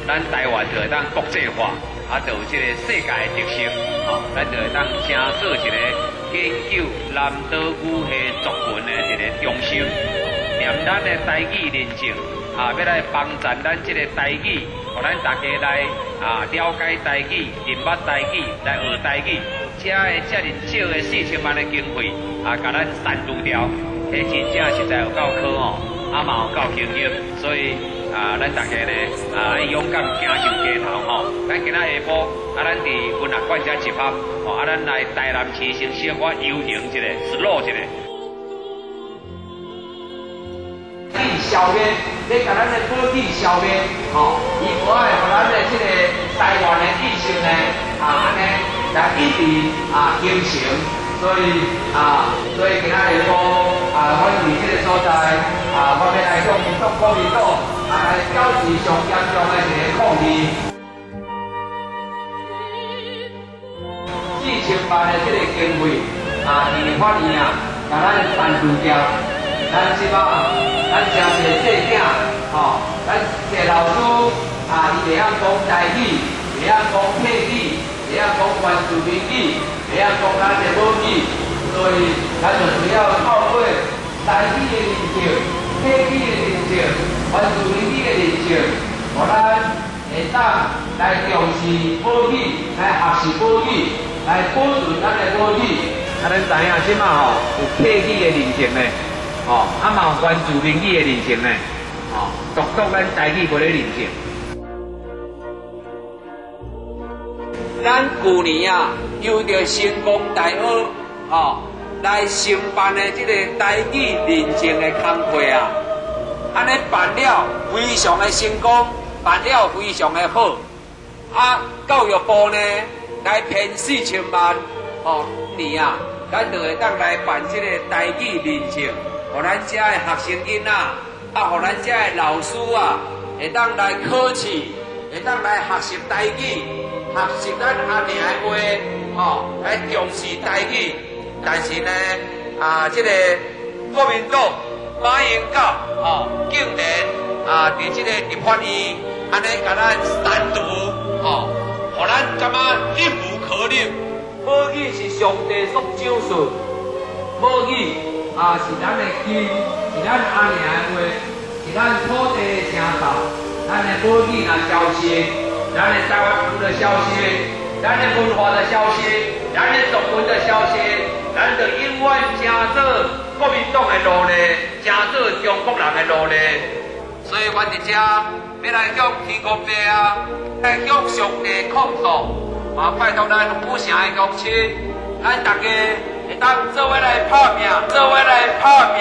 咱台湾就会当国际化，就有这个世界的特色，咱就会当成做一个研究南岛语系族群的一个中心，念咱的台语认证，要来帮助咱这个台语，互咱大家来了解台语、认捌台语、来学台语。这个遮尔少的4000万的经费，甲咱删除掉，迄真正实在有够可哦，嘛有够经验，所以咱大家呢勇敢行上街头吼，咱今仔下晡咱伫文学馆遮集合，咱来台南市先小可游行一个，slow一个。消灭，你甲咱的本地消灭，伊无爱互咱的这个台湾的意识呢，安尼来一直形成，所以今仔日我阮伫这个所在，我要来向国民党来表示上严重的一个抗议。4000万的这个经费立法院甲咱删除掉，咱希望。咱城市的细囝，咱一个老师伊会晓讲台语，会晓讲客语，会晓讲原住民语，会晓讲咱的母语，所以咱就需要透过台语的认证、客语的认证、原住民语的认证，互咱会当来重视母语，来学习母语，来保存咱的母语。咱知影即马有客语的认证呢。嘛有原住民语的认证呢，独独咱台语无咧认证。咱去年由着成功大学来承办的这个台语认证的工会安尼办了非常的成功，办了非常的好。教育部呢来骗4000万，年咱就会当来办这个台语认证。互咱遮的学生囡仔，互咱遮的老师会当来考试，会当来学习台语，学习咱阿娘的话，来重视台语。但是呢，这个国民党马英九竟然伫这个立法院安尼甲咱删除，互咱感觉一无可忍。母语是上帝所奖赏，母语。是咱的根，是咱阿娘的话，是咱土地的声道，咱的母语若消失，咱的台湾族的消失，咱的文化的消失，咱的族群的消失，咱就永远行做国民党的路呢，行做中国人的路呢。所以，阮伫遮要来向天公伯来向上帝控诉，拜托咱府城的国亲，咱大家。会当做伙来拍拼，做伙来拍拼。